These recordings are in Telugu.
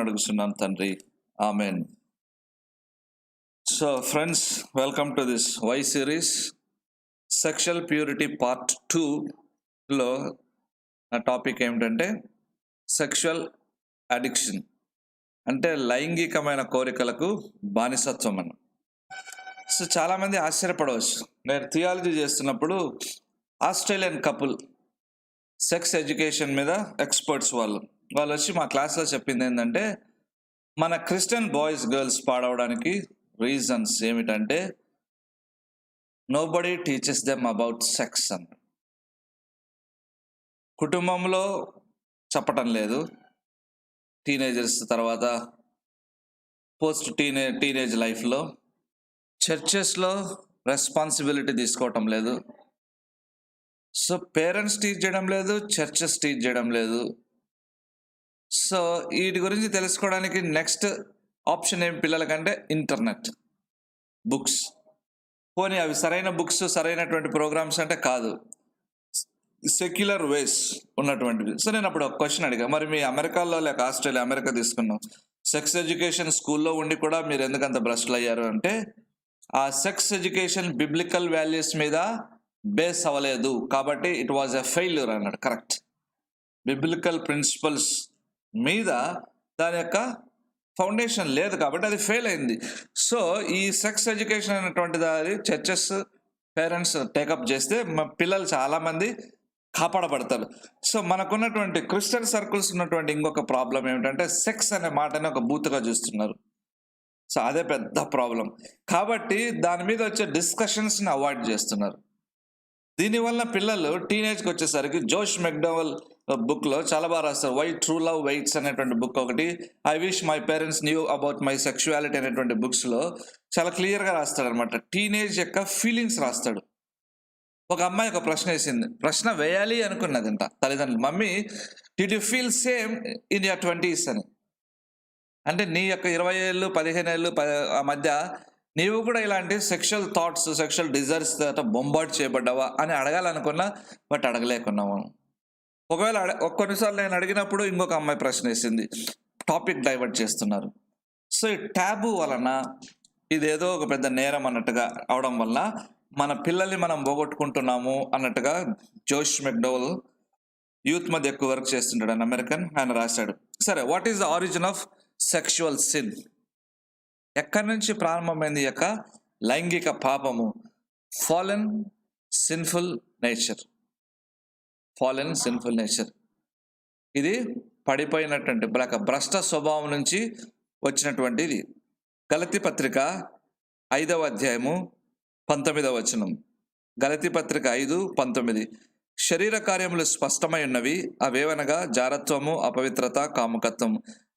అడుగుతున్నాను తండ్రి, amen. So friends, welcome to this why series. Sexual purity part 2లో నా టాపిక్ ఏమిటంటే సెక్షువల్ అడిక్షన్, అంటే లైంగికమైన కోరికలకు బానిసత్వం అన్న. సో చాలామంది ఆశ్చర్యపడవచ్చు. నేను థియాలజీ చేస్తున్నప్పుడు ఆస్ట్రేలియన్ కపుల్ సెక్స్ ఎడ్యుకేషన్ మీద ఎక్స్పర్ట్స్ వాళ్ళు వచ్చి మా క్లాస్లో చెప్పింది ఏంటంటే, మన క్రిస్టియన్ బాయ్స్ గర్ల్స్ పాడవడానికి రీజన్స్ ఏమిటంటే nobody teaches them about sex అన్న. కుటుంబంలో చెప్పటం లేదు, టీనేజర్స్ తర్వాత పోస్ట్ టీనేజ్ లైఫ్లో చర్చెస్లో రెస్పాన్సిబిలిటీ తీసుకోవటం లేదు. సో పేరెంట్స్ టీచ్ చేయడం లేదు, చర్చెస్ టీచ్ చేయడం లేదు. సో వీటి గురించి తెలుసుకోవడానికి నెక్స్ట్ ఆప్షన్ ఏం పిల్లలకంటే ఇంటర్నెట్, బుక్స్. పోనీ అవి సరైన బుక్స్, సరైనటువంటి ప్రోగ్రామ్స్ అంటే కాదు, సెక్యులర్ వేస్ ఉన్నటువంటివి. సో నేను అప్పుడు ఒక క్వశ్చన్ అడిగా, మరి మీ అమెరికాలో లేక ఆస్ట్రేలియా, అమెరికా తీసుకున్నాం, సెక్స్ ఎడ్యుకేషన్ స్కూల్లో ఉండి కూడా మీరు ఎందుకంత భ్రష్టులు అయ్యారు అంటే, ఆ సెక్స్ ఎడ్యుకేషన్ బిబ్లికల్ వాల్యూస్ మీద బేస్ అవ్వలేదు కాబట్టి ఇట్ వాజ్ ఎ ఫెయిల్యూర్ అన్నాడు. కరెక్ట్, బిబ్లికల్ ప్రిన్సిపల్స్ మీద దాని యొక్క ఫౌండేషన్ లేదు కాబట్టి అది ఫెయిల్ అయింది. సో ఈ సెక్స్ ఎడ్యుకేషన్ అనేటువంటిది అది చర్చెస్, పేరెంట్స్ టేకప్ చేస్తే మా పిల్లలు చాలామంది కాపాడబడతారు. సో మనకున్నటువంటి క్రిస్టియన్ సర్కిల్స్ ఉన్నటువంటి ఇంకొక ప్రాబ్లం ఏమిటంటే, సెక్స్ అనే మాటని ఒక బూతుగా చూస్తున్నారు. సో అదే పెద్ద ప్రాబ్లం. కాబట్టి దాని మీద వచ్చే డిస్కషన్స్ని అవాయిడ్ చేస్తున్నారు. దీనివల్ల పిల్లలు టీనేజ్కి వచ్చేసరికి జోష్ మెక్డవల్ బుక్లో చాలా బాగా రాస్తారు. వై ట్రూ లవ్ వెయిట్స్ అనేటువంటి బుక్ ఒకటి, I wish my parents knew about my sexuality అనేటువంటి బుక్స్లో చాలా క్లియర్గా రాస్తాడు అనమాట. టీనేజ్ యొక్క ఫీలింగ్స్ రాస్తాడు. ఒక అమ్మాయి ఒక ప్రశ్న వేసింది, ప్రశ్న వేయాలి అనుకున్నదంట తల్లిదండ్రులు, mummy did you feel same in your 20s అని. అంటే నీ యొక్క 20 ఏళ్ళు 15 ఏళ్ళు ఆ మధ్య నీవు కూడా ఇలాంటి sexual thoughts, sexual desires bombard చేయబడ్డావా అని అడగాలనుకున్నా, బట్ అడగలేకున్నాము. ఒకవేళ కొన్నిసార్లు నేను అడిగినప్పుడు ఇంకొక అమ్మాయి ప్రశ్న వేసింది, టాపిక్ డైవర్ట్ చేస్తున్నారు. సో ఈ ట్యాబు వలన ఇదేదో ఒక పెద్ద నేరం అన్నట్టుగా అవడం వల్ల మన పిల్లల్ని మనం పోగొట్టుకుంటున్నాము అన్నట్టుగా జోష్ మెక్డోవల్ యూత్ మధ్య ఎక్కువ వర్క్ చేస్తుంటాడు, అని అమెరికన్, ఆయన రాశాడు. సరే, what is the origin of sexual sin? ఎక్కడి నుంచి ప్రారంభమైంది యొక్క లైంగిక పాపము? Fallen sinful nature. Fallen sinful nature ఇది పడిపోయినటువంటి భ్రష్ట స్వభావం నుంచి వచ్చినటువంటిది. గలతీ పత్రిక 5వ అధ్యాయము 19వ వచనం. గలతీ పత్రిక 5:19. శరీర కార్యములు స్పష్టమై ఉన్నవి, అవేవనగా జారత్వము, అపవిత్రత, కాముకత్వం.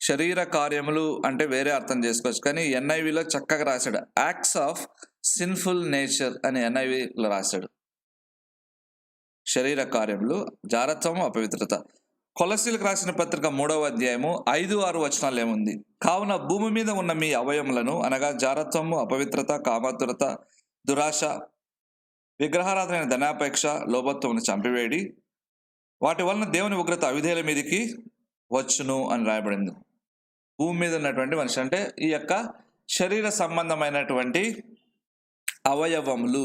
శరీర కార్యములు అంటే వేరే అర్థం చేసుకోవచ్చు, కానీ NIVలో చక్కగా రాశాడు, యాక్ట్స్ ఆఫ్ సిన్ఫుల్ నేచర్ అని NIVలో రాశాడు. శరీర కార్యములు, జారత్వము, అపవిత్రత. కొలసీలకు రాసిన పత్రిక 3వ అధ్యాయము 5-6 వచనాలు ఏముంది? కావున భూమి మీద ఉన్న మీ అవయములను అనగా జారత్వము, అపవిత్రత, కామాతురత, దురాశ, విగ్రహారాధన, ధనాపేక్ష, లోభత్వమును చంపివేడి, వాటి వలన దేవుని ఉగ్రత అవిధేయుల మీదకి వచ్చును అని రాయబడింది. భూమి మీద ఉన్నటువంటి మనిషి అంటే ఈ యొక్క శరీర సంబంధమైనటువంటి అవయవములు,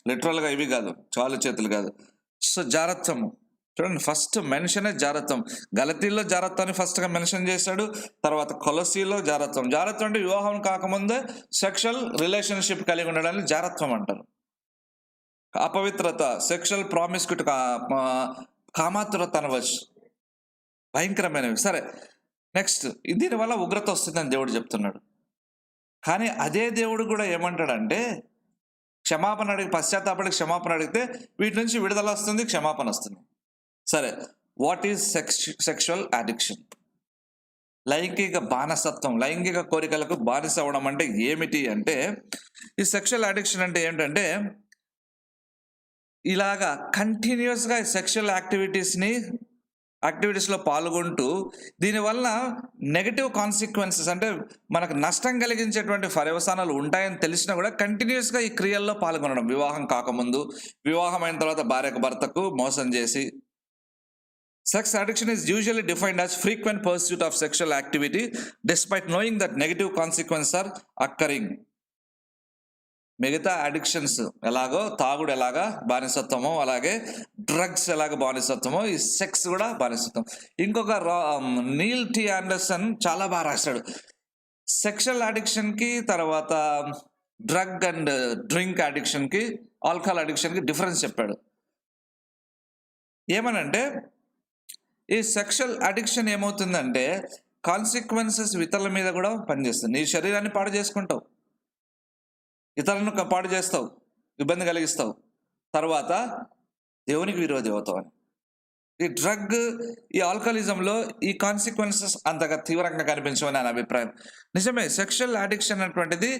లిటరల్గా ఇవి కాదు, కాళ్ళు చేతులు కాదు. సో జారత్వము చూడండి, ఫస్ట్ మెన్షనే జారత్వం. గలతీల్లో జారత్వాన్ని ఫస్ట్గా మెన్షన్ చేశాడు, తర్వాత కొలసీలో జారత్వం. జారత్వం అంటే వివాహం కాకముందే సెక్షువల్ రిలేషన్షిప్ కలిగి ఉండడాన్ని జారత్వం అంటారు. అపవిత్రత, సెక్షువల్ ప్రామిస్క్యూటీ, కామాతురత అనవచ్చు, భయంకరమైనవి. సరే, నెక్స్ట్, దీనివల్ల ఉగ్రత వస్తుందని దేవుడు చెప్తున్నాడు. కానీ అదే దేవుడు కూడా ఏమంటాడంటే, క్షమాపణ అడిగి, పశ్చాత్తాపడికి క్షమాపణ అడిగితే వీటి నుంచి విడుదల వస్తుంది, క్షమాపణ వస్తుంది. సరే, వాట్ ఈజ్ సెక్షువల్ అడిక్షన్? లైంగిక బానిసత్వం, లైంగిక కోరికలకు బానిస అవ్వడం అంటే ఏమిటి అంటే, ఈ సెక్షువల్ అడిక్షన్ అంటే ఏంటంటే, ఇలాగా కంటిన్యూస్గా సెక్షువల్ యాక్టివిటీస్లో పాల్గొంటూ దీనివల్ల నెగటివ్ కాన్సిక్వెన్సెస్ అంటే మనకు నష్టం కలిగించేటువంటి పర్యవసానాలు ఉంటాయని తెలిసినా కూడా కంటిన్యూస్గా ఈ క్రియల్లో పాల్గొనడం. వివాహం కాకముందు, వివాహం అయిన తర్వాత భార్యకు భర్తకు మోసం చేసి Sex addiction is usually defined as frequent pursuit of sexual activity despite knowing that negative consequences are occurring. మిగతా అడిక్షన్స్ ఎలాగో తాగుడు ఎలాగా బానిసత్వమో అలాగే డ్రగ్స్ ఎలాగ బానిసత్వమో ఈ సెక్స్ కూడా బానిసత్వం. ఇంకొక నీల్ టీ ఆండర్సన్ చాలా బాగా రాశాడు. సెక్షువల్ అడిక్షన్కి తర్వాత డ్రగ్ అండ్ డ్రింక్ అడిక్షన్కి ఆల్కహాల్ అడిక్షన్కి డిఫరెన్స్ చెప్పాడు. ఏమనంటే ఈ సెక్షువల్ అడిక్షన్ ఏమవుతుందంటే కాన్సిక్వెన్సెస్ ఇతరుల మీద కూడా పనిచేస్తుంది. నీ శరీరాన్ని పాడు చేసుకుంటావు, ఇతరులను పాడు చేస్తావు, ఇబ్బంది కలిగిస్తావు, తర్వాత దేవునికి విరోధి అవుతావు అని. ఈ డ్రగ్ ఈ ఆల్కహాలిజంలో ఈ కాన్సిక్వెన్సెస్ అంతగా తీవ్రంగా కనిపించవని నా అభిప్రాయం. నిజమే, సెక్షువల్ అడిక్షన్ అనేటువంటిది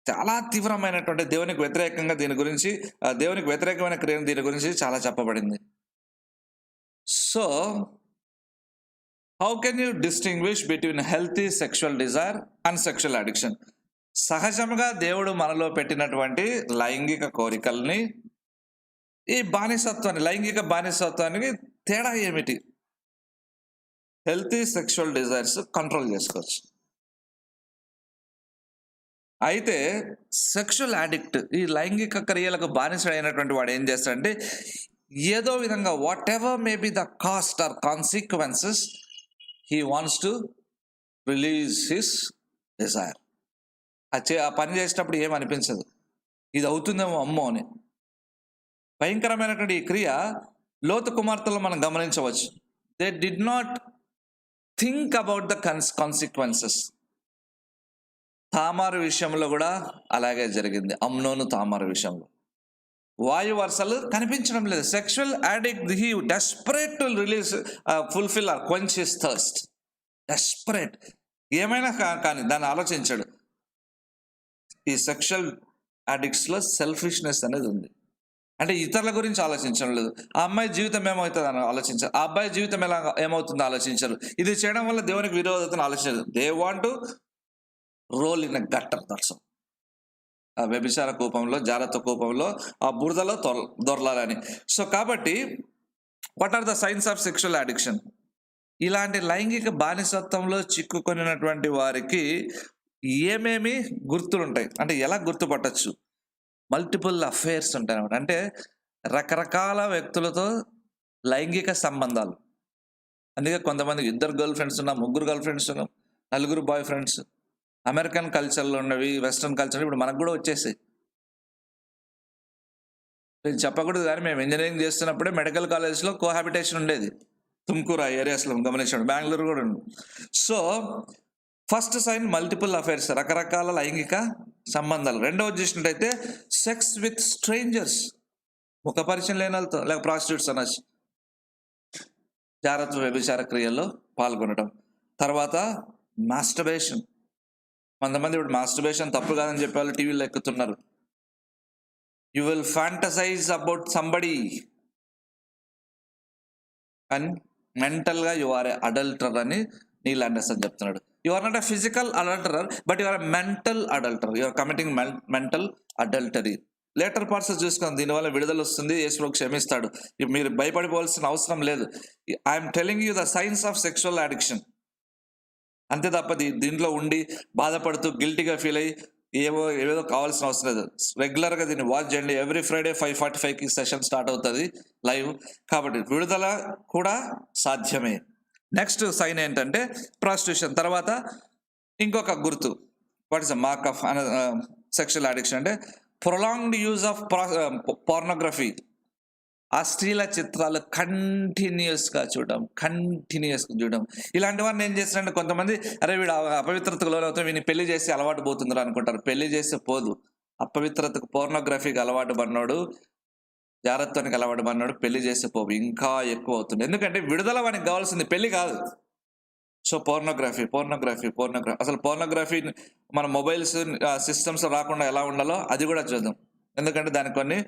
చాలా తీవ్రమైనటువంటి దేవునికి వ్యతిరేకంగా దేవునికి వ్యతిరేకమైన క్రియ దీని గురించి చాలా చెప్పబడింది. So how can you distinguish between healthy sexual desire and sexual addiction? సహజంగా దేవుడు మనలో పెట్టినటువంటి లైంగిక కోరికల్ని ఈ బానిసత్వాన్ని లైంగిక బానిసత్వానికి తేడా ఏమిటి? హెల్తీ సెక్షువల్ డిజైర్స్ కంట్రోల్ చేసుకోవచ్చు. అయితే సెక్షువల్ అడిక్ట్ ఈ లైంగిక క్రియలకు బానిసడైనటువంటి వాడు ఏం చేస్తాడంటే ఏదో విధంగా whatever may be the cost or consequences he wants to release his desire. ఆ పని చేసేటప్పుడు ఏమనిపించదు, ఇది అవుతుందేమో అమ్మో అని. భయంకరమైనటువంటి ఈ క్రియ లోతు కుమార్తెలో మనం గమనించవచ్చు. They did not think about the consequences. తామారు విషయంలో కూడా అలాగే జరిగింది. అమ్నోను తామారు విషయంలో వాయు వరుసలు కనిపించడం లేదు. Sexual addict he desperate to release fulfil or quench his thirst. Desperate ఏమైనా కానీ దాన్ని ఆలోచించాడు. ఈ సెక్షువల్ అడిక్ట్స్లో సెల్ఫిష్నెస్ అనేది ఉంది. అంటే ఇతరుల గురించి ఆలోచించడం లేదు. ఆ అమ్మాయి జీవితం ఏమవుతుంది అని ఆలోచించారు, ఆ అబ్బాయి జీవితం ఎలా ఏమవుతుందో ఆలోచించారు. ఇది చేయడం వల్ల దేవునికి విరోధతను ఆలోచించారు. They want to roll in a gutter. దర్శనం ఆ వ్యభిచార కూపంలో, జాగ్రత్త కూపంలో, ఆ బురదలో దొరలాలని. సో కాబట్టి what are the signs of sexual addiction? ఇలాంటి లైంగిక బానిసత్వంలో చిక్కుకొనినటువంటి వారికి ఏమేమి గుర్తులుంటాయి అంటే ఎలా గుర్తుపట్టచ్చు? మల్టిపుల్ అఫైర్స్ ఉంటాయి అన్నమాట. అంటే రకరకాల వ్యక్తులతో లైంగిక సంబంధాలు. అందుకే కొంతమందికి 2 గర్ల్ ఫ్రెండ్స్ ఉన్నా, 3 గర్ల్ ఫ్రెండ్స్ ఉన్నా, 4 బాయ్ ఫ్రెండ్స్. అమెరికన్ కల్చర్లో ఉన్నవి, వెస్ట్రన్ కల్చర్ ఇప్పుడు మనకు కూడా వచ్చేసాయి. నేను చెప్పకూడదు కానీ మేము ఇంజనీరింగ్ చేస్తున్నప్పుడే మెడికల్ కాలేజ్లో కోహాబిటేషన్ ఉండేది. తుమ్కూరు ఏరియాస్లో గమనించాడు, బెంగళూరు కూడా ఉంది. So first sign multiple affairs, రకరకాల లైంగిక సంబంధాలు. రెండవది చూసినట్టయితే సెక్స్ విత్ స్ట్రేంజర్స్, ముఖ పరిచయం లేని వాళ్ళతో, లేక ప్రాస్టిట్యూట్స్ అనొచ్చు, జాగ్రత్త వ్యభిచార క్రియల్లో పాల్గొనడం. తర్వాత మాస్టర్బేషన్. కొంతమంది ఇప్పుడు మాస్టర్బేషన్ తప్పు కాదని చెప్పేవాళ్ళు టీవీలో ఎక్కుతున్నారు. You will fantasise about somebody and మెంటల్గా యు ఆర్ ఏ అడల్టర్ అని నీల్ ఆండర్సన్ చెప్తున్నాడు. You are not a physical adulterer but you are a mental adulter. You are committing mental adultery. Later parts చూసుకొని దీనివల్ల విడుదల వస్తుంది, యేసు క్షమిస్తాడు. మీరు భయపడిపోవాల్సిన అవసరం లేదు. I'm telling you the signs of sexual addiction. అంతే తప్ప దీంట్లో ఉండి బాధపడుతూ గిల్టీగా ఫీల్ అయ్యి ఏవేదో కావాల్సిన అవసరం లేదు. రెగ్యులర్గా దీన్ని వాచ్ చేయండి. ఎవ్రీ ఫ్రైడే 5:45కి సెషన్ స్టార్ట్ అవుతుంది లైవ్. కాబట్టి విడుదల కూడా సాధ్యమే. నెక్స్ట్ సైన్ ఏంటంటే ప్రాస్టిట్యూషన్. తర్వాత ఇంకొక గుర్తు, what is the mark of sexual addiction అంటే ప్రొలాంగ్డ్ యూజ్ ఆఫ్ పోర్నోగ్రఫీ. అశ్లీల చిత్రాలు కంటిన్యూస్గా చూడడం. ఇలాంటి వారిని ఏం చేస్తారంటే కొంతమంది, అరే వీడు అపవిత్రతకు లోనవుతాం, వీడిని పెళ్లి చేసి అలవాటు పోతుందిరా అనుకుంటారు. పెళ్లి చేస్తే పోదు. అపవిత్రతకు పోర్నోగ్రఫీకి అలవాటు పడినాడు, జాగ్రత్తనికి అలవాటు పడినాడు, పెళ్లి చేస్తే పోవు, ఇంకా ఎక్కువ అవుతుంది. ఎందుకంటే విడుదల వానికి కావాల్సింది పెళ్లి కాదు. So pornography. అసలు పోర్నోగ్రఫీ మన మొబైల్స్ సిస్టమ్స్ రాకుండా ఎలా ఉండాలో అది కూడా చూద్దాం. ఎందుకంటే దానికి కొన్ని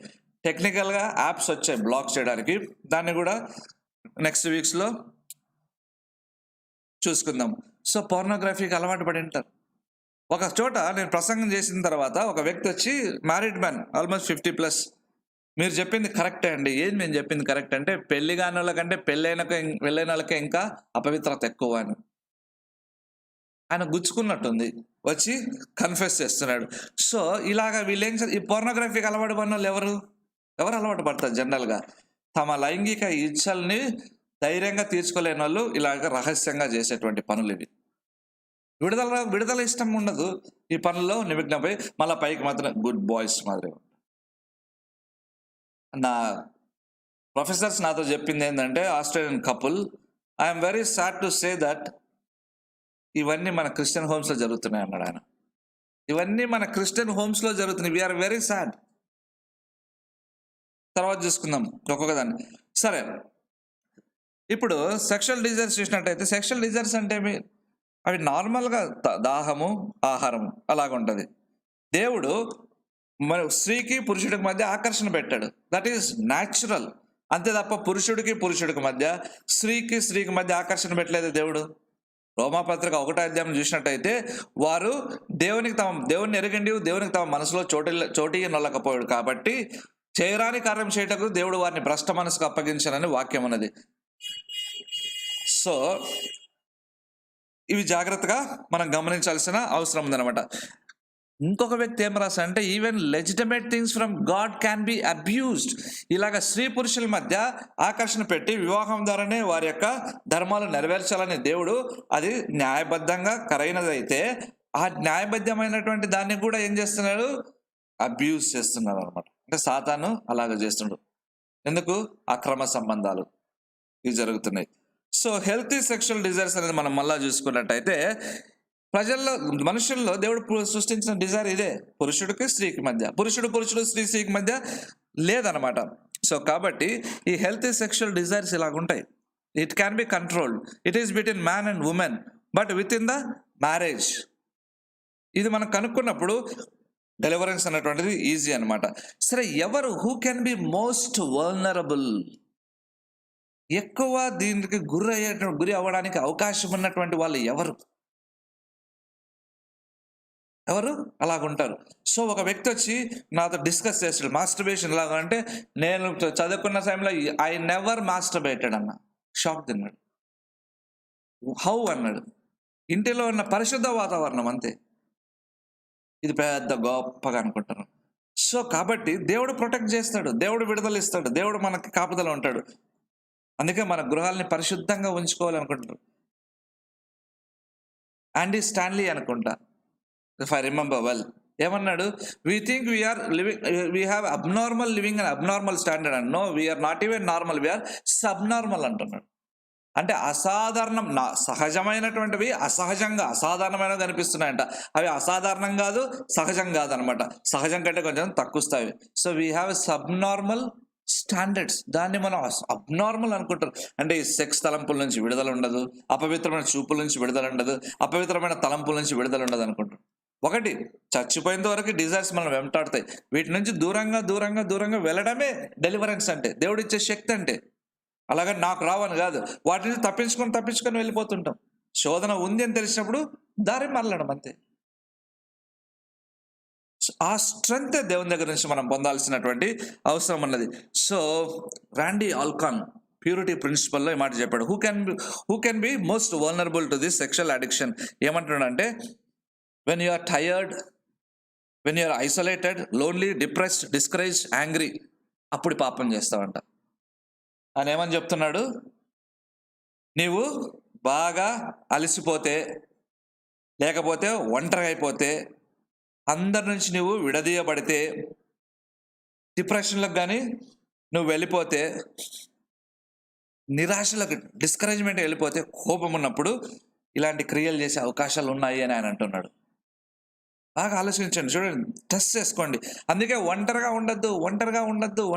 టెక్నికల్గా యాప్స్ వచ్చాయి బ్లాక్ చేయడానికి. దాన్ని కూడా నెక్స్ట్ వీక్స్లో చూసుకుందాం. సో పోర్నోగ్రఫీకి అలవాటు పడి ఉంటారు. ఒక చోట నేను ప్రసంగం చేసిన తర్వాత ఒక వ్యక్తి వచ్చి, మ్యారీడ్ మ్యాన్, ఆల్మోస్ట్ 50+, మీరు చెప్పింది కరెక్టే అండి. ఏది మేము చెప్పింది కరెక్ట్ అంటే పెళ్లి కాని వాళ్ళకంటే పెళ్ళైన వాళ్ళకే ఇంకా అపవిత్రత ఎక్కువ అని ఆయన గుచ్చుకున్నట్టుంది. వచ్చి కన్ఫెస్ చేస్తున్నాడు. సో ఇలాగా వీళ్ళేం ఈ పోర్నోగ్రఫీకి అలవాటు పడిన వాళ్ళు ఎవరు అలవాటు పడతారు జనరల్గా? తమ లైంగిక ఇచ్చల్ని ధైర్యంగా తీర్చుకోలేని వాళ్ళు ఇలాగ రహస్యంగా చేసేటువంటి పనులు ఇవి. విడుదల ఇష్టం ఉండదు. ఈ పనుల్లో నిమగ్నపై మళ్ళీ పైకి మాత్రం గుడ్ బాయ్స్ మాదిరి. నా ప్రొఫెసర్స్ నాతో చెప్పింది ఏంటంటే, Australian couple, I'm very sad to say that ఇవన్నీ మన క్రిస్టియన్ హోమ్స్లో జరుగుతున్నాయి అన్నాడు ఆయన. ఇవన్నీ మన క్రిస్టియన్ హోమ్స్లో జరుగుతున్నాయి. We are very sad. తర్వాత చూసుకుందాం ఒక్కొక్క దాన్ని. సరే, ఇప్పుడు సెక్షువల్ డిజైర్స్ చూసినట్టయితే, సెక్షువల్ డిజైర్స్ అంటే అవి నార్మల్గా దాహము, ఆహారము అలాగుంటుంది. దేవుడు మన స్త్రీకి పురుషుడికి మధ్య ఆకర్షణ పెట్టాడు. That is natural. అంతే తప్ప పురుషుడికి మధ్య, స్త్రీకి మధ్య ఆకర్షణ పెట్టలేదు దేవుడు. రోమాపత్రిక 1వ అధ్యాయం చూసినట్టయితే, వారు దేవుని ఎరగండి, దేవునికి తమ మనసులో చోటి నొల్లకపోయాడు కాబట్టి చేయరాని కార్యం చేయటకు దేవుడు వారిని భ్రష్ట మనసుకు అప్పగించానని వాక్యం ఉన్నది. సో ఇవి జాగ్రత్తగా మనం గమనించాల్సిన అవసరం ఉందన్నమాట. ఇంకొక వ్యక్తి ఏం రాసా అంటే, even legitimate things from God can be abused. ఇలాగ స్త్రీ పురుషుల మధ్య ఆకర్షణ పెట్టి వివాహం ద్వారానే వారి యొక్క ధర్మాలు నెరవేర్చాలని దేవుడు, అది న్యాయబద్ధంగా కరైనదైతే ఆ న్యాయబద్ధమైనటువంటి దాన్ని కూడా ఏం చేస్తున్నాడు? అబ్యూస్ చేస్తున్నారు అనమాట. అంటే సాతాను అలాగ చేస్తున్నాడు. ఎందుకు? అక్రమ సంబంధాలు ఇవి జరుగుతున్నాయి. సో హెల్తీ సెక్షువల్ డిజైర్స్ అనేది మనం మళ్ళా చూసుకున్నట్టయితే, మనుషుల్లో దేవుడు సృష్టించిన డిజైర్ ఇదే. పురుషుడికి స్త్రీకి మధ్య, పురుషుడు స్త్రీకి మధ్య లేదనమాట. సో కాబట్టి ఈ హెల్తీ సెక్షువల్ డిజైర్స్ ఇలాగుంటాయి. It can be controlled. It is between man and women, but with in the marriage. ఇది మనం కనుక్కున్నప్పుడు డెలివరెన్స్ అనేటువంటిది ఈజీ అనమాట. సరే, who can be most vulnerable? ఎక్కువ దీనికి గురి అవ్వడానికి అవకాశం ఉన్నటువంటి వాళ్ళు ఎవరు అలాగుంటారు. సో ఒక వ్యక్తి వచ్చి నాతో డిస్కస్ చేస్తాడు, మాస్టర్బేషన్ లాగా అంటే, నేను చదువుకున్న టైంలో ఐ నెవర్ మాస్టర్బేటెడ్ అన్న. షాక్ తిన్నాడు. హౌ అన్నాడు. ఇంటిలో ఉన్న పరిశుద్ధ వాతావరణం అంతే. ఇది పెద్ద గొప్పగా అనుకుంటాను. సో కాబట్టి దేవుడు ప్రొటెక్ట్ చేస్తాడు, దేవుడు విడుదల ఇస్తాడు, దేవుడు మనకి కాపుదల ఉంటాడు. అందుకే మన గృహాలని పరిశుద్ధంగా ఉంచుకోవాలనుకుంటారు. ఆండీ స్టాన్లీ అనుకుంటా, ఇఫ్ ఐ రిమెంబర్ వెల్, ఏమన్నాడు? We think we have abnormal living and abnormal standard and no, we are not even normal, we are subnormal అంటున్నాడు. అంటే అసాధారణం, సహజమైనటువంటివి అసాధారణమైనవి కనిపిస్తున్నాయంట. అవి అసాధారణం కాదు, సహజం కాదనమాట. సహజం కంటే కొంచెం తక్కువ స్థాయి. So we have subnormal standards. దాన్ని మనం అబ్నార్మల్ అనుకుంటారు. అంటే ఈ సెక్స్ తలంపుల నుంచి విడుదల ఉండదు, అపవిత్రమైన చూపుల నుంచి విడుదల ఉండదు, అపవిత్రమైన తలంపుల నుంచి విడుదల ఉండదు అనుకుంటారు. ఒకటి, చచ్చిపోయేంత వరకు డిజైర్స్ మనం వెంటాడుతాయి. వీటి నుంచి దూరంగా వెళ్ళడమే డెలివరెన్స్ అంటే, దేవుడు ఇచ్చే శక్తి అంటే. అలాగని నాకు రావని కాదు, వాటిని తప్పించుకొని వెళ్ళిపోతుంటాం. శోధన ఉంది అని తెలిసినప్పుడు దారి మరలడం అంతే. ఆ స్ట్రెంగ్త్ దేవుని దగ్గర నుంచి మనం పొందాల్సినటువంటి అవసరం ఉన్నది. సో రాండీ ఆల్కాన్ ప్యూరిటీ ప్రిన్సిపల్లో ఈ మాట చెప్పాడు. Who can be most vulnerable to this sexual addiction. ఏమంటున్నాడంటే, when you are tired, when you are isolated, lonely, depressed, discouraged, angry, అప్పుడు పాపం చేస్తావంట. ఆయన ఏమని చెప్తున్నాడు? నీవు బాగా అలసిపోతే, లేకపోతే ఒంటరి అయిపోతే, అందరి నుంచి నువ్వు విడదీయబడితే, డిప్రెషన్లకు కానీ నువ్వు వెళ్ళిపోతే, నిరాశలకు, డిస్కరేజ్మెంట్ వెళ్ళిపోతే, కోపం ఉన్నప్పుడు ఇలాంటి క్రియలు చేసే అవకాశాలు ఉన్నాయి అని ఆయన అంటున్నాడు. బాగా ఆలోచించండి, చూడండి, టెస్ట్ చేసుకోండి. అందుకే ఒంటరిగా ఉండద్దు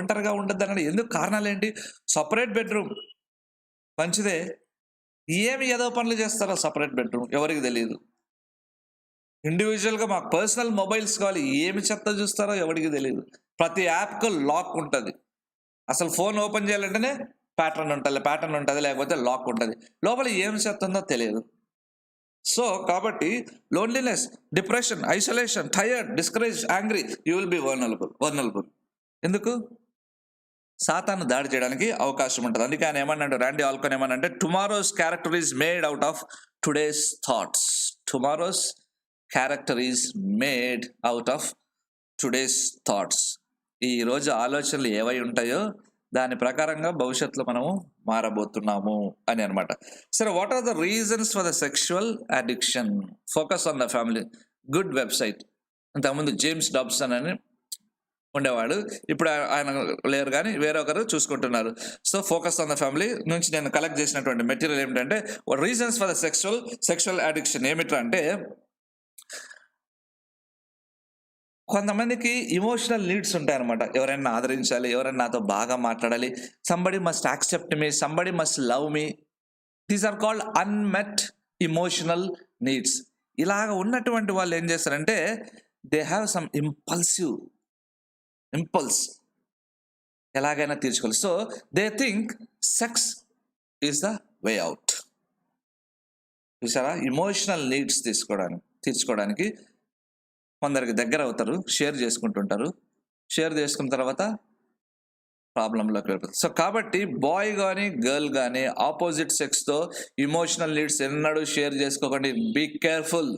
అన్నాడు. ఎందుకు? కారణాలు ఏంటి? సపరేట్ బెడ్రూమ్ మంచిదే, ఏమి ఏదో పనులు చేస్తారో సపరేట్ బెడ్రూమ్ ఎవరికి తెలియదు. ఇండివిజువల్గా మాకు పర్సనల్ మొబైల్స్ కావాలి, ఏమి చెత్త చూస్తారో ఎవరికి తెలియదు. ప్రతి యాప్కు లాక్ ఉంటుంది. అసలు ఫోన్ ఓపెన్ చేయాలంటేనే ప్యాటర్న్ ఉంటుంది, లేకపోతే లాక్ ఉంటుంది. లోపల ఏం చెత్త ఉందో తెలియదు. సో కాబట్టి loneliness, depression, isolation, tired, discourage, angry, you will be vulnerable. ఎందుకు? సాతాను దాడి చేయడానికి అవకాశం ఉంటుంది. అందుకే ఆయన ఏమన్నాడు, ర్యాండీ ఆల్కన్ ఏమన్నాడంటే, tomorrow's character is made out of today's thoughts. Tomorrow's character is made out of today's thoughts. ఈ రోజు ఆలోచనలు ఏవై ఉంటాయో దాని ప్రకారంగా భవిష్యత్తులో మనము మారబోతున్నాము అని అనమాట. సరే, what are the reasons for the sexual addiction? Focus on the family, good website. ఇంతకుముందు జేమ్స్ డాబ్సన్ అని ఉండేవాడు, ఇప్పుడు ఆయన లేరు కానీ వేరొకరు చూసుకుంటున్నారు. So focus on the family నుంచి నేను కలెక్ట్ చేసినటువంటి మెటీరియల్ ఏమిటంటే, reasons for the sexual addiction ఏమిట్రా అంటే, కొంతమందికి ఇమోషనల్ నీడ్స్ ఉంటాయన్నమాట. ఎవరైనా ఆదరించాలి, ఎవరైనా నాతో బాగా మాట్లాడాలి, somebody must accept me, somebody must love me. These are called unmet emotional needs. ఇలాగ ఉన్నటువంటి వాళ్ళు ఏం చేస్తారంటే, దే హ్యావ్ సమ్ ఇంపల్స్ ఎలాగైనా తీర్చుకోవాలి. So they think sex is the way out. చూసారా, ఇమోషనల్ నీడ్స్ తీర్చుకోవడానికి కొందరికి దగ్గర అవుతారు, షేర్ చేసుకుంటుంటారు, షేర్ చేసుకున్న తర్వాత ప్రాబ్లంలోకి వెళ్ళిపోతుంది. సో కాబట్టి బాయ్ కానీ గర్ల్ కానీ ఆపోజిట్ సెక్స్తో ఇమోషనల్ నీడ్స్ ఎన్నడూ షేర్ చేసుకోకండి. Be careful.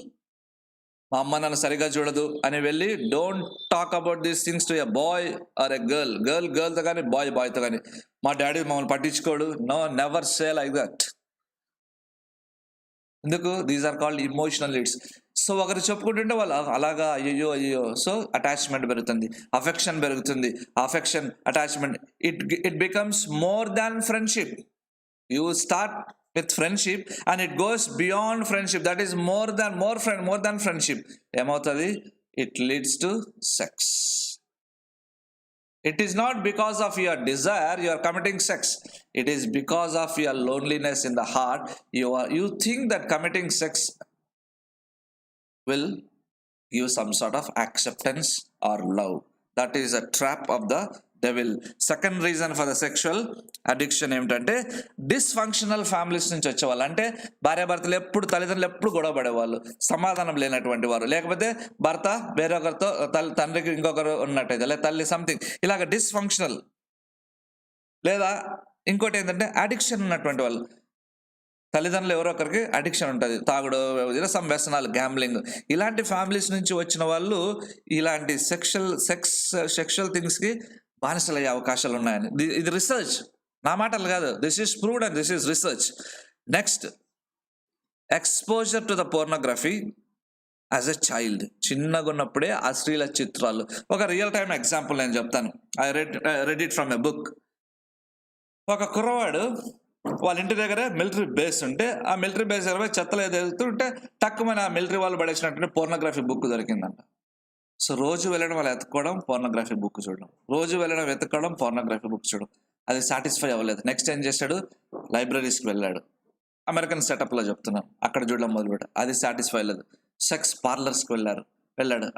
మా అమ్మ నన్ను సరిగా చూడదు అని వెళ్ళి don't talk about these things to a boy or a గర్ల్తో కానీ బాయ్తో కానీ. మా డాడీ మమ్మల్ని పట్టించుకోడు, no, never say like that. ఎందుకు? These are called emotional needs. So ఒకరు చెప్పుకుంటుంటే వాళ్ళు అలాగా అయ్యో, సో అటాచ్మెంట్ పెరుగుతుంది, అఫెక్షన్ పెరుగుతుంది. Affection, attachment, it becomes more than friendship. You start with friendship and it goes beyond friendship, that is more than friendship. ఏమవుతుంది? It leads to sex. It is not because of your desire you are committing sex, it is because of your loneliness in the heart. You think that committing sex will give some sort of acceptance or love. That is a trap of the devil. Second reason for the sexual addiction ఏమిటంటే, డిస్ఫంక్షనల్ ఫ్యామిలీస్ నుంచి వచ్చేవాళ్ళు. అంటే భార్యాభర్తలు ఎప్పుడు, తల్లిదండ్రులు ఎప్పుడు గొడవ పడేవాళ్ళు, సమాధానం లేనటువంటి వారు, లేకపోతే భర్త వేరొకరితో, తండ్రికి ఇంకొకరు ఉన్నట్టయితే, లేదా తల్లి సంథింగ్, ఇలాగ డిస్ఫంక్షనల్. లేదా ఇంకోటి ఏంటంటే అడిక్షన్ ఉన్నటువంటి వాళ్ళు, తల్లిదండ్రులు ఎవరో ఒకరికి అడిక్షన్ ఉంటుంది, తాగుడు, సమ్ వ్యసనాలు, గ్యాంబ్లింగ్. ఇలాంటి ఫ్యామిలీస్ నుంచి వచ్చిన వాళ్ళు ఇలాంటి సెక్షువల్ థింగ్స్కి బానిసలయ్యే అవకాశాలు ఉన్నాయని, ఇది రీసెర్చ్, నా మాటలు కాదు, this is proved and this is research. Next, exposure to the pornography as a child. చిన్నగా ఉన్నప్పుడే అశ్లీల చిత్రాలు. ఒక రియల్ టైమ్ ఎగ్జాంపుల్ నేను చెప్తాను. I read it from a book. ఒక కుర్రవాడు వాళ్ళ ఇంటి దగ్గర మిలిటరీ బేస్ ఉంటే, ఆ మిలిటరీ బేస్ దగ్గర చెత్తలు ఏదో వెళ్తుంటే టక్కుమని ఆ మిలిటరీ వాళ్ళు పడేసినట్టు పోర్నోగ్రఫీ బుక్ దొరికిందంట. సో రోజు వెళ్ళడం, వాళ్ళు ఎత్తుకోవడం, పోర్నోగ్రఫీ బుక్ చూడడం, రోజు వెళ్ళడం, వెతుక్కోవడం, పోర్నోగ్రఫీ బుక్ చూడడం. అది సాటిస్ఫై అవ్వలేదు. నెక్స్ట్ ఏం చేశాడు? లైబ్రరీస్కి వెళ్ళాడు. అమెరికన్ సెటప్లో చెప్తున్నాను. అక్కడ చూడడం మొదలుపెట్టాడు, అది సాటిస్ఫై లేదు. సెక్స్ పార్లర్స్కి వెళ్ళాడు,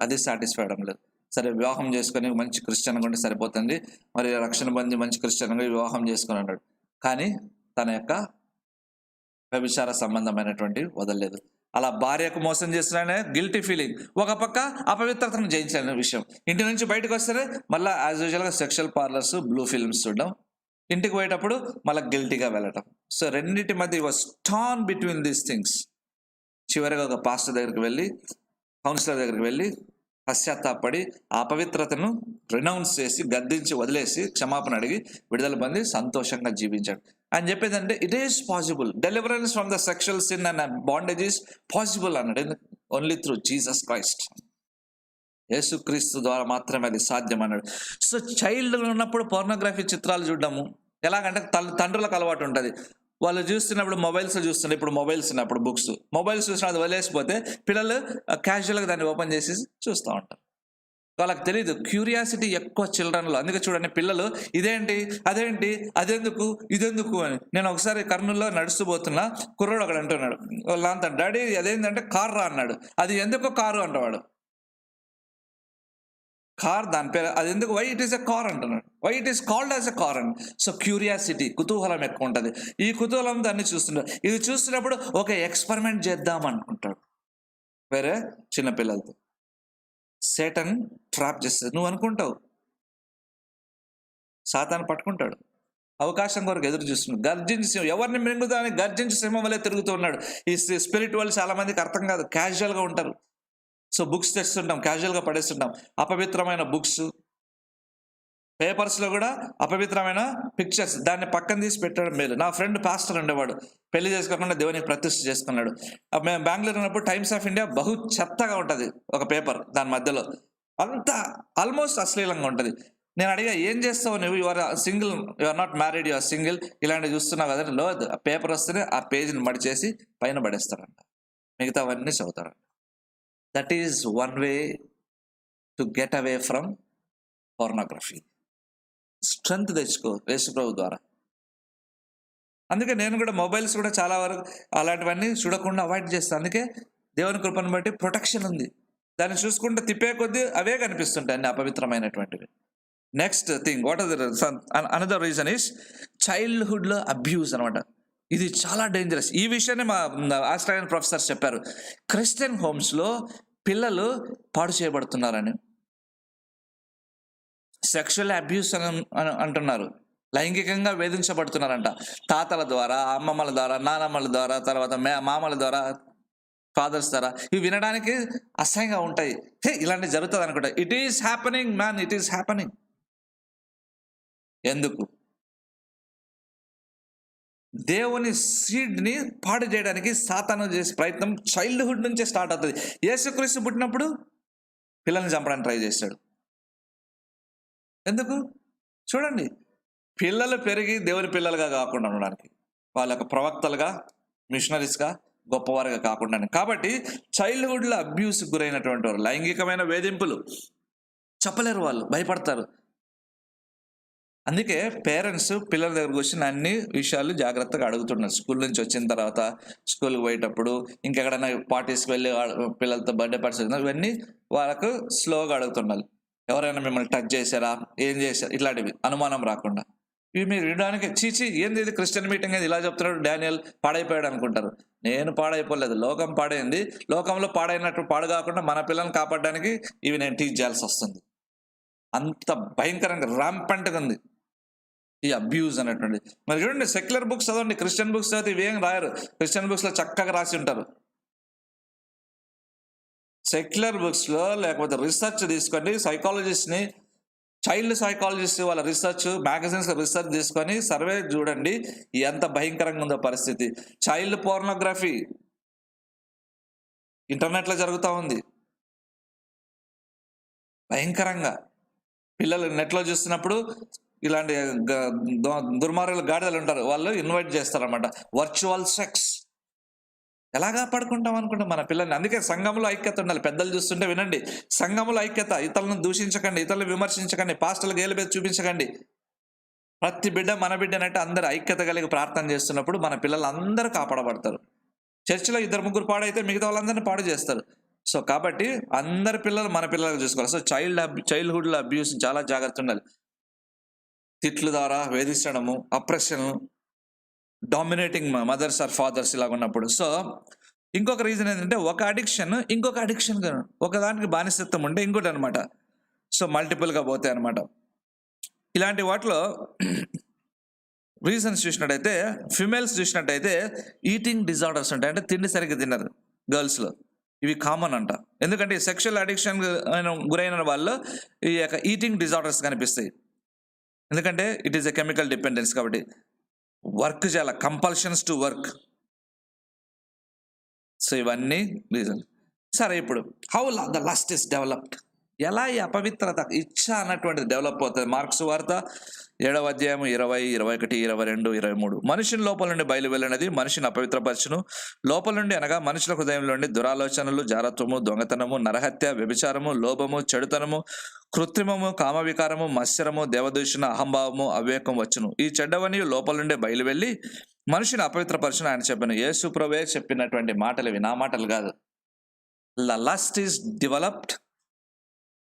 అది సాటిస్ఫై అవ్వడం లేదు. సరే, వివాహం చేసుకొని మంచి క్రిస్టియన్గా ఉంటే సరిపోతుంది, మరి రక్షణ పొంది మంచి క్రిస్టియన్గా వివాహం చేసుకొని అన్నాడు. కానీ తన యొక్క వ్యభిచార సంబంధమైనటువంటి వదలలేదు. అలా భార్యకు మోసం చేస్తున్నానే గిల్టీ ఫీలింగ్, ఒక పక్క అపవిత్రతను జయించాలనే విషయం. ఇంటి నుంచి బయటకు వస్తేనే మళ్ళీ యాజ్ యూజువల్గా సెక్షువల్ పార్లర్స్, బ్లూ ఫిల్మ్స్ చూడడం, ఇంటికి పోయేటప్పుడు మళ్ళీ గిల్టీగా వెళ్ళటం. సో రెండింటి మధ్య was torn between these things. చివరిగా ఒక పాస్టర్ దగ్గరికి వెళ్ళి, కౌన్సిలర్ దగ్గరికి వెళ్ళి పశ్చాత్తాపడి ఆ అపవిత్రతను రినౌన్స్ చేసి, గద్దించి, వదిలేసి, క్షమాపణ అడిగి విడుదల పొంది సంతోషంగా జీవించాడు. అని చెప్పేదంటే it is possible. Deliverance from the sexual sin and bondage is possible అన్నాడు. Only through Jesus Christ. యేసుక్రీస్తు ద్వారా మాత్రమే అది సాధ్యం అన్నాడు. సో చైల్డ్ ఉన్నప్పుడు పోర్నోగ్రఫీ చిత్రాలు చూడడము ఎలాగంటే, తండ్రులకు అలవాటు ఉంటుంది. వాళ్ళు చూస్తున్నప్పుడు మొబైల్స్ చూస్తుండే, ఇప్పుడు మొబైల్స్ ఉన్నప్పుడు బుక్స్, మొబైల్స్ చూసిన అది వదిలేసిపోతే పిల్లలు క్యాజువల్గా దాన్ని ఓపెన్ చేసి చూస్తూ ఉంటారు. వాళ్ళకి తెలియదు, క్యూరియాసిటీ ఎక్కువ చిల్డ్రన్లో. అందుకే చూడండి, పిల్లలు ఇదేంటి, అదేంటి, అదెందుకు, ఇదెందుకు అని. నేను ఒకసారి కర్నూలులో నడుస్తూ పోతున్నా, కుర్రోడు ఒకడు అంటున్నాడు, వాళ్ళంతా డాడీ అదేంటంటే కార్ రా అన్నాడు. అది ఎందుకో కారు అంటవాడు, కార్ దాని పేరు, అది ఎందుకు, why it is a car అంటున్నాడు, why it is called as a car and. So curiosity, కుతూహలం ఎక్కువ ఉంటుంది. ఈ కుతూహలం దాన్ని చూస్తున్నాడు. ఇది చూస్తున్నప్పుడు ఒక ఎక్స్పెరిమెంట్ చేద్దాం అనుకుంటాడు వేరే చిన్నపిల్లలతో. సేటన్ ట్రాప్ చేస్తుంది. నువ్వు అనుకుంటావు సాతాను పట్టుకుంటాడు. అవకాశం కొరకు ఎదురు చూస్తున్నాడు. గర్జించి ఎవరిని మింగుదామని గర్జించి సింహం వల్లే తిరుగుతూ ఉన్నాడు. ఈ స్పిరిట్ వాళ్ళు చాలా మందికి అర్థం కాదు, క్యాజువల్గా ఉంటారు. సో బుక్స్ తెస్తుంటాం, క్యాజువల్గా పడేస్తుంటాం. అపవిత్రమైన బుక్స్, పేపర్స్లో కూడా అపవిత్రమైన పిక్చర్స్, దాన్ని పక్కన తీసి పెట్టడం మేలు. నా ఫ్రెండ్ పాస్టర్ ఉండేవాడు, పెళ్లి చేసుకోకుండా దేవునికి ప్రతిష్ఠ చేసుకున్నాడు. మేము బెంగళూరు ఉన్నప్పుడు టైమ్స్ ఆఫ్ ఇండియా బహు చెత్తగా ఉంటుంది ఒక పేపర్, దాని మధ్యలో అంతా ఆల్మోస్ట్ అశ్లీలంగా ఉంటుంది. నేను అడిగా, ఏం చేస్తావు నువ్వు, your single, your not married, your single, ఇలాంటివి చూస్తున్నావు కదా. లేదు, ఆ పేపర్ వస్తేనే ఆ పేజీని మడిచేసి పైన పడేస్తారంట, మిగతావన్నీ చదువుతారంట. That is one way to get away from pornography. Strength తెచ్చుకో యేసుప్రభు ద్వారా. అందుకే నేను కూడా మొబైల్స్ కూడా చాలా వరకు అలాంటివన్నీ చూడకుండా అవాయిడ్ చేస్తాను. అందుకే దేవుని కృపను బట్టి ప్రొటెక్షన్ ఉంది. దాన్ని చూసుకుంటే తిప్పే కొద్దీ అవే కనిపిస్తుంటాయి అన్ని అపవిత్రమైనటువంటివి. Next thing, what are another reason is చైల్డ్హుడ్లో అబ్యూస్ అనమాట. ఇది చాలా డేంజరస్. ఈ విషయాన్ని మా ఆస్ట్రేలియన్ ప్రొఫెసర్స్ చెప్పారు. క్రిస్టియన్ హోమ్స్లో పిల్లలు పాడు చేయబడుతున్నారని. సెక్షువల్ అబ్యూస్ అని అంటున్నారు, లైంగికంగా వేధించబడుతున్నారంట. తాతల ద్వారా, అమ్మమ్మల ద్వారా, నానమ్మల ద్వారా, తర్వాత మామల ద్వారా, ఫాదర్స్ ద్వారా. ఇవి వినడానికి అసహ్యంగా ఉంటాయి. ఇలాంటివి జరుగుతుంది అనుకుంటా. It is happening man, it is happening. ఎందుకు? దేవుని సీడ్ని పాడు చేయడానికి సాతాను చేసే ప్రయత్నం చైల్డ్హుడ్ నుంచే స్టార్ట్ అవుతుంది. యేసుక్రీస్తు పుట్టినప్పుడు పిల్లల్ని చంపడానికి ట్రై చేశాడు. ఎందుకు? చూడండి, పిల్లలు పెరిగి దేవుని పిల్లలుగా కాకుండా ఉండడానికి, వాళ్ళ యొక్క ప్రవక్తలుగా, మిషనరీస్గా, గొప్పవారుగా కాకుండా. కాబట్టి చైల్డ్హుడ్లో అబ్యూస్ గురైనటువంటి వారు, లైంగికమైన వేధింపులు చెప్పలేరు, వాళ్ళు భయపడతారు. అందుకే పేరెంట్స్ పిల్లల దగ్గరకు వచ్చి అన్ని విషయాలు జాగ్రత్తగా అడుగుతున్నారు. స్కూల్ నుంచి వచ్చిన తర్వాత, స్కూల్కి పోయేటప్పుడు, ఇంకెక్కడైనా పార్టీస్కి వెళ్ళి పిల్లలతో బర్త్డే పార్టీస్, ఇవన్నీ వాళ్ళకు స్లోగా అడుగుతున్నారు. ఎవరైనా మిమ్మల్ని టచ్ చేశారా, ఏం చేశారు, ఇట్లాంటివి అనుమానం రాకుండా. ఇవి మీరు వినడానికి చీచి ఏంది ఇది క్రిస్టియన్ మీటింగ్ అది ఇలా చెప్తున్నాడు, డానియల్ పాడైపోయాడు అనుకుంటారు. నేను పాడైపోలేదు, లోకం పాడైంది. లోకంలో పాడైనట్టు పాడు కాకుండా మన పిల్లల్ని కాపాడడానికి ఇవి నేను టీచ్ చేయాల్సి వస్తుంది. అంత భయంకరంగా ర్యాంపంట్గా ఉంది ఈ అబ్యూజ్ అనేటువంటి. మరి చూడండి, సెక్యులర్ బుక్స్ చదవండి, క్రిస్టియన్ బుక్స్ చదివితే ఇవేం రాయరు. క్రిస్టియన్ బుక్స్లో చక్కగా రాసి ఉంటారు. సెక్యులర్ బుక్స్లో లేకపోతే రీసెర్చ్ తీసుకొని, సైకాలజిస్ట్ని, చైల్డ్ సైకాలజిస్ట్ వాళ్ళ రీసెర్చ్, మ్యాగజైన్స్ రీసెర్చ్ తీసుకొని సర్వే చూడండి, ఎంత భయంకరంగా ఉందో పరిస్థితి. చైల్డ్ పోర్నోగ్రఫీ ఇంటర్నెట్లో జరుగుతూ ఉంది భయంకరంగా. పిల్లలు నెట్లో చూస్తున్నప్పుడు ఇలాంటి దుర్మార్గులు, గాడిదలు ఉంటారు, వాళ్ళు ఇన్వైట్ చేస్తారన్నమాట. వర్చువల్ సెక్స్ ఎలా కాపాడుకుంటాం అనుకుంటాం మన పిల్లల్ని. అందుకే సంఘంలో ఐక్యత ఉండాలి. పెద్దలు చూస్తుంటే వినండి, సంఘంలో ఐక్యత. ఇతరులను దూషించకండి, ఇతరులను విమర్శించకండి, పాస్టర్లకు ఏలుబెత్తి చూపించకండి. ప్రతి బిడ్డ మన బిడ్డనంటే అందరూ ఐక్యత కలిగి ప్రార్థన చేస్తున్నప్పుడు మన పిల్లలు అందరూ కాపాడబడతారు. చర్చిలో 2-3 పాడైతే మిగతా వాళ్ళందరినీ పాడు చేస్తారు. సో కాబట్టి అందరి పిల్లలు మన పిల్లలకు చూసుకోవాలి. సో చైల్డ్హుడ్లో అబ్యూస్ చాలా జాగ్రత్త ఉండాలి. తిట్ల ద్వారా వేధించడము, oppression, dominating mothers or fathers ఇలాగ ఉన్నప్పుడు. సో ఇంకొక రీజన్ ఏంటంటే, ఒక అడిక్షన్ ఇంకొక అడిక్షన్, ఒక దానికి బానిసత్వం ఉంటే ఇంకోటి అనమాట. సో మల్టిపుల్గా పోతాయి అనమాట. ఇలాంటి వాటిలో రీజన్స్ చూసినట్టయితే, ఫిమేల్స్ చూసినట్టయితే ఈటింగ్ డిజార్డర్స్ ఉంటాయి. అంటే తిండి సరిగ్గా తినరు గర్ల్స్లో. ఇవి కామన్ అంట. ఎందుకంటే సెక్షువల్ అడిక్షన్ గురైన వాళ్ళు ఈ యొక్క ఈటింగ్ డిజార్డర్స్ కనిపిస్తాయి. ఎందుకంటే it is a chemical dependence. కాబట్టి వర్క్ చేయాలి, కంపల్షన్స్ టు వర్క్. సో ఇవన్నీ రీజన్. సరే, ఇప్పుడు how the lust is developed, ఎలా ఈ అపవిత్రత, ఇచ్చ అన్నటువంటిది డెవలప్ అవుతుంది. మార్క్స్ వార్త 7వ అధ్యాయం 20, 21, 22, 23. మనిషిని లోపల నుండి బయలు వెళ్ళినది మనిషిని అపవిత్రపరచును. లోపల నుండి అనగా మనుషుల హృదయంలో నుండి దురాలోచనలు, జారత్వము, దొంగతనము, నరహత్య, వ్యభిచారము, లోభము, చెడుతనము, కృత్రిమము, కామవికారము, మత్సరము, దేవదూషణ, అహంభావము, అవివేకం వచ్చును. ఈ చెడ్డవని లోపల నుండి బయలు వెళ్ళి మనిషిని అపవిత్రపరచును ఆయన చెప్పాను. యేసు ప్రభువే చెప్పినటువంటి మాటలు ఇవి, నా మాటలు కాదు. The lust is developed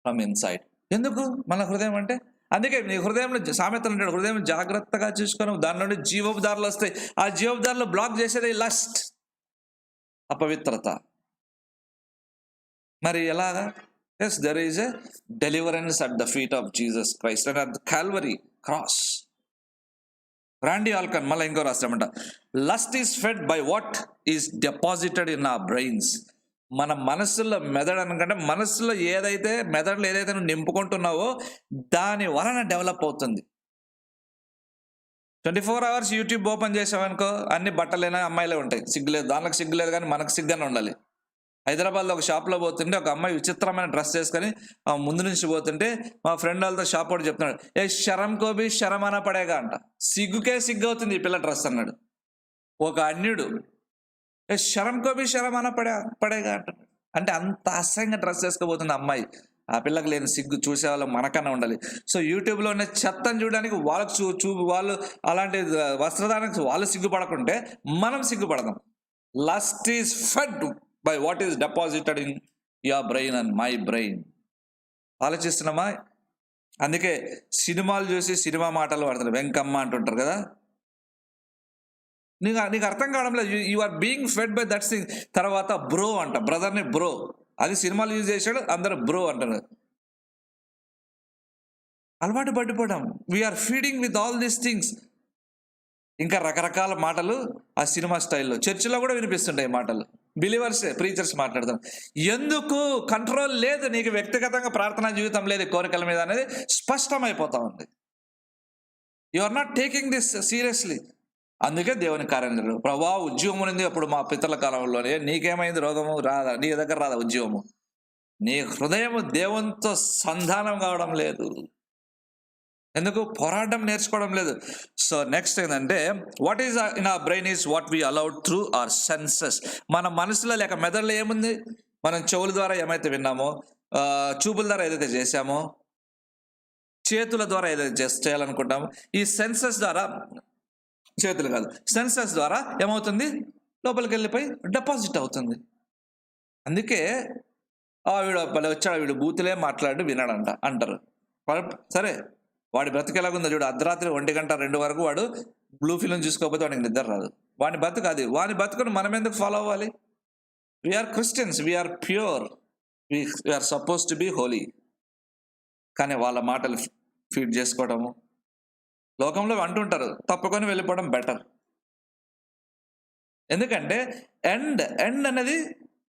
from inside. ఎందుకు మన హృదయం అంటే? అందుకే నీ హృదయంలో సామెతలు ఉంటాడు, హృదయం జాగ్రత్తగా చూసుకొని దాని నుండి జీవపు దారులు వస్తాయి. ఆ జీవపు దారులు బ్లాక్ చేసేది లస్ట్, అపవిత్రత. మరి ఎలాగా? Yes, there is a deliverance at the feet of Jesus Christ and at the Calvary. Cross. Randy Alcorn మళ్ళీ ఇంకో రాస్తామంట, lust is fed by what is deposited in our brains. మన మనసులో మెదడు అనకంటే మనసులో మెదడులో ఏదైతే నువ్వు నింపుకుంటున్నావో దాని వలన డెవలప్ అవుతుంది. 24 hours యూట్యూబ్ ఓపెన్ చేసావనుకో అన్ని బట్టలేనా అమ్మాయిలే ఉంటాయి. సిగ్గులేదు, దానికి సిగ్గులేదు, కానీ మనకు సిగ్గానే ఉండాలి. హైదరాబాద్లో ఒక షాప్లో పోతుంటే ఒక అమ్మాయి విచిత్రమైన డ్రెస్ చేసుకొని ముందు నుంచి పోతుంటే మా ఫ్రెండ్ వాళ్ళతో షాప్ వాడు చెప్తున్నాడు, ఏ శరం కోబి శరమాన పడేగా అంట. సిగ్గుకే సిగ్గు అవుతుంది ఈ పిల్ల డ్రెస్ అన్నాడు. ఒక అన్యుడు ఏ శరం కోబి శరమాన పడేగా అంటున్నాడు. అంటే అంత అసహ్యంగా డ్రెస్ వేసుకోబోతుంది అమ్మాయి. ఆ పిల్లకి లేని సిగ్గు చూసే వాళ్ళు మనకన్నా ఉండాలి. సో యూట్యూబ్లో ఉన్న చెత్తను చూడడానికి వాళ్ళకు వాళ్ళు అలాంటి వస్త్రధారణకు వాళ్ళు సిగ్గుపడకుంటే మనం సిగ్గుపడదాం. Lust is fed by what is deposited in your brain and my brain. ఆలోచిస్తున్నామా? అందుకే సినిమాలు చూసి సినిమా మాటలు వాడుతున్నారు. వెంకమ్మ అంటుంటారు కదా. నీకు అర్థం కావడం లేదు. You are being fed by that thing. తర్వాత బ్రో అంట, బ్రదర్ని బ్రో. అది సినిమాలు యూజ్ చేశాడు, అందరూ బ్రో అంటారు. అలవాటు పడిపోవడం. We are feeding with all these things. ఇంకా రకరకాల మాటలు ఆ సినిమా స్టైల్లో చర్చిలో కూడా వినిపిస్తుంటాయి మాటలు. బిలీవర్సే, ప్రీచర్స్ మాట్లాడతాం. ఎందుకు కంట్రోల్ లేదు నీకు, వ్యక్తిగతంగా ప్రార్థనా జీవితం లేదు, కోరికల మీద అనేది స్పష్టమైపోతా ఉంది. You are not taking this seriously. అందుకే దేవుని కార్యం జరగదు. ప్రభా ఉద్యోగం ఉంది అప్పుడు మా పితల కాలంలోనే, నీకేమైంది రోగము రాదా, నీ దగ్గర రాదా ఉద్యోగము? నీ హృదయము దేవునితో సంధానం కావడం లేదు. ఎందుకు? పోరాటం నేర్చుకోవడం లేదు. సో నెక్స్ట్ ఏంటంటే, what is in our brain is what we allowed through our senses. మన మనసులో లేక మెదడులో ఏముంది? మనం చెవుల ద్వారా ఏమైతే విన్నామో, చూపుల ద్వారా ఏదైతే చేశామో, చేతుల ద్వారా ఏదైతే చేయాలనుకుంటామో, ఈ సెన్సెస్ ద్వారా, చేతులు కాదు సెన్సెస్ ద్వారా ఏమవుతుంది? లోపలికి వెళ్ళిపోయి డిపాజిట్ అవుతుంది. అందుకే వీడు వచ్చాడు, వీడు బూతులే మాట్లాడి వినాడంట అంటారు. సరే, వాడి బ్రతుకు ఎలాగుందో చూడు. అర్ధరాత్రి 1 గంట 2 వరకు వాడు బ్లూ ఫిల్మ్ చూసుకోకపోతే వాడికి నిద్ర రాదు. వాడి బతుకు అది. వాని బతుకుని మనం ఎందుకు ఫాలో అవ్వాలి? We are Christians, we are pure, we are suppose to be holy. కానీ వాళ్ళ మాటలు ఫీడ్ చేసుకోవడము, లోకంలో అంటుంటారు, తప్పుకొని వెళ్ళిపోవడం బెటర్. ఎందుకంటే ఎండ్ అనేది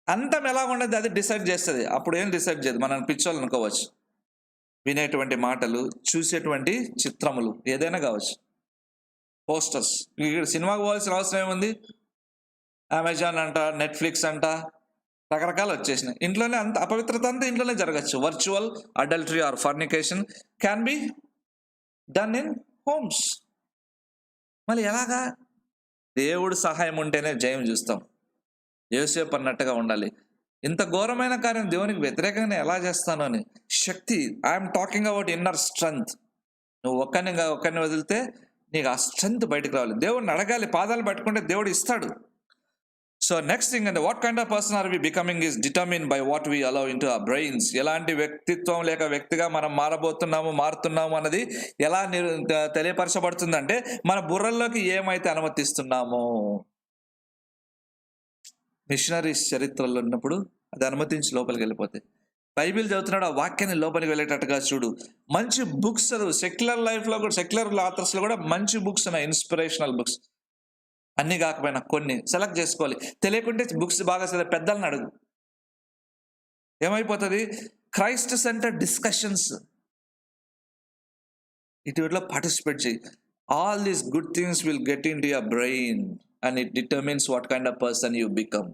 అంతం ఎలా ఉండదు అది డిసైడ్ చేస్తుంది. అప్పుడు ఏం డిసైడ్ చేయదు. మనం పిచ్చోళ్ళు అనుకోవచ్చు. వినేటువంటి మాటలు, చూసేటువంటి చిత్రములు ఏదైనా కావచ్చు. పోస్టర్స్, ఇక్కడ సినిమాకి పోవాల్సిన అవసరం ఏముంది? అమెజాన్ అంట, నెట్ఫ్లిక్స్ అంట, రకరకాలు వచ్చేసినాయి. ఇంట్లోనే అంత అపవిత్రత అంతా ఇంట్లోనే జరగచ్చు. Virtual adultery or fornication can be done in homes. మళ్ళీ ఎలాగా? దేవుడు సహాయం ఉంటేనే జయం చూస్తాం. యోసేపు అన్నట్టుగా ఉండాలి. ఇంత ఘోరమైన కార్యం దేవునికి వ్యతిరేకంగా ఎలా చేస్తాను అని శక్తి. I'm talking about inner strength. నువ్వు ఒక్కరిని వదిలితే నీకు ఆ స్ట్రెంగ్త్ బయటకు రావాలి. దేవుడిని అడగాలి, పాదాలు పట్టుకుంటే దేవుడు ఇస్తాడు. సో నెక్స్ట్ థింగ్ అంటే, what kind of person are we becoming is determine by what we allow in to our brains. ఎలాంటి వ్యక్తిత్వం లేక వ్యక్తిగా మనం మారుతున్నాము అన్నది ఎలా తెలియపరచబడుతుందంటే, మన బుర్రల్లోకి ఏమైతే అనుమతిస్తున్నామో. మిషనరీస్ చరిత్రలో ఉన్నప్పుడు అది అనుమతించి లోపలికి వెళ్ళిపోతాయి. బైబిల్ చదువుతున్నాడు, ఆ వాక్యాన్ని లోపలికి వెళ్ళేటట్టుగా చూడు. మంచి బుక్స్ చదువు. సెక్యులర్ లైఫ్లో కూడా, సెక్యులర్ ఆథర్స్లో కూడా మంచి బుక్స్ ఉన్నాయి, ఇన్స్పిరేషనల్ బుక్స్. అన్నీ కాకపోయినా కొన్ని సెలెక్ట్ చేసుకోవాలి. తెలియకుంటే బుక్స్ బాగా చదివే పెద్దలను అడుగు. ఏమైపోతుంది? క్రైస్ట్ సెంటర్ డిస్కషన్స్ వీటిలో పార్టిసిపేట్ చేయి. All these good things will get in to your brain and it determines what kind of person you become.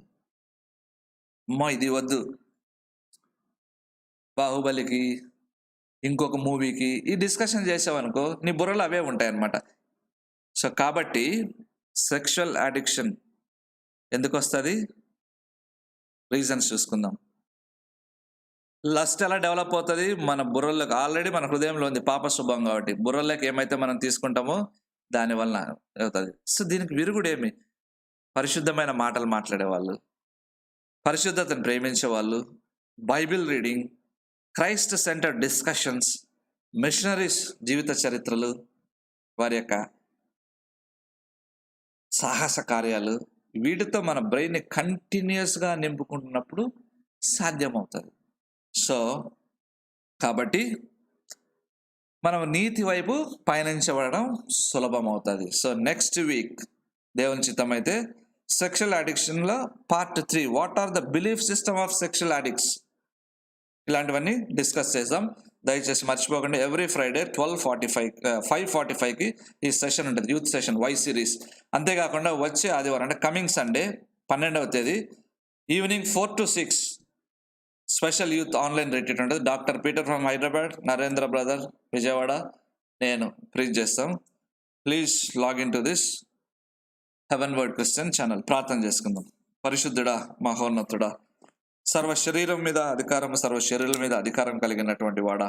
అమ్మా ఇది వద్దు, బాహుబలికి ఇంకొక మూవీకి ఈ డిస్కషన్ చేసావనుకో నీ బుర్రలో అవే ఉంటాయన్నమాట. సో కాబట్టి సెక్షువల్ అడిక్షన్ ఎందుకు వస్తుంది? రీజన్స్ చూసుకుందాం. లస్ట్ ఎలా డెవలప్ అవుతుంది? మన బుర్రలోకి ఆల్రెడీ మన హృదయంలో ఉంది పాప స్వభావం, కాబట్టి బుర్రలోకి ఏమైతే మనం తీసుకుంటామో దానివల్ల అవుతుంది. సో దీనికి విరుగుడు ఏమి? పరిశుద్ధమైన మాటలు మాట్లాడేవాళ్ళు, పరిశుద్ధతను ప్రేమించేవాళ్ళు, Bible reading, Christ center discussions, missionaries జీవిత చరిత్రలు, వారి యొక్క సాహస కార్యాలు, వీటితో మన బ్రెయిన్ని కంటిన్యూస్గా నింపుకుంటున్నప్పుడు సాధ్యమవుతుంది. సో కాబట్టి మనం నీతి వైపు పయనించబడడం సులభం అవుతుంది. సో నెక్స్ట్ వీక్ దేవుని చిత్తం అయితే సెక్షువల్ అడిక్షన్లో part 3, what are the belief system of sexual addicts, ఇలాంటివన్నీ డిస్కస్ చేద్దాం. దయచేసి మర్చిపోకండి, ఎవ్రీ ఫ్రైడే 5:45కి ఈ సెషన్ ఉంటుంది, యూత్ సెషన్ వై సిరీస్. అంతేకాకుండా వచ్చే ఆదివారం అంటే కమింగ్ సండే 12వ తేదీ evening 4 to 6 special youth online retreat ఉంటుంది. Doctor Peter from Hyderabad, Narendra brother Vijayawada, నేను ప్రీచ్ చేస్తాం. Please login to this heaven word Christian channel. ప్రార్థన చేసుకుందాం. పరిశుద్ధుడా, మహోన్నతుడా, సర్వ శరీరం మీద అధికారం కలిగినటువంటి వాడా,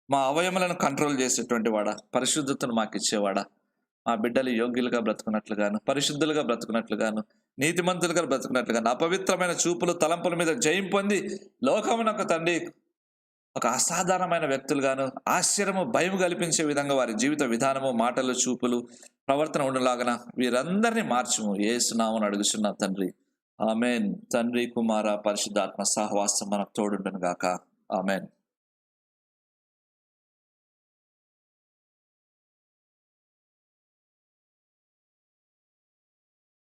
మా అవయములను కంట్రోల్ చేసేటువంటి వాడా, పరిశుద్ధతను మాకు ఇచ్చేవాడా, మా బిడ్డలు యోగ్యులుగా బ్రతుకున్నట్లుగాను, పరిశుద్ధులుగా బ్రతుకున్నట్లుగాను, నీతిమంతులుగా బ్రతుకున్నట్లుగాను, అపవిత్రమైన చూపులు తలంపుల మీద జయం పొంది లోకమునకు తండ్రి ఒక అసాధారణమైన వ్యక్తులుగాను, ఆశ్చర్యము భయం కల్పించే విధంగా వారి జీవిత విధానము, మాటలు, చూపులు, ప్రవర్తన ఉండలాగన వీరందరినీ మార్చుము. యేసు నామమున అడుగుచున్నా తండ్రి, ఆమెన్. తండ్రి, కుమార, పరిశుద్ధాత్మ సహవాసం మనకు తోడుండును గాక. ఆమెన్.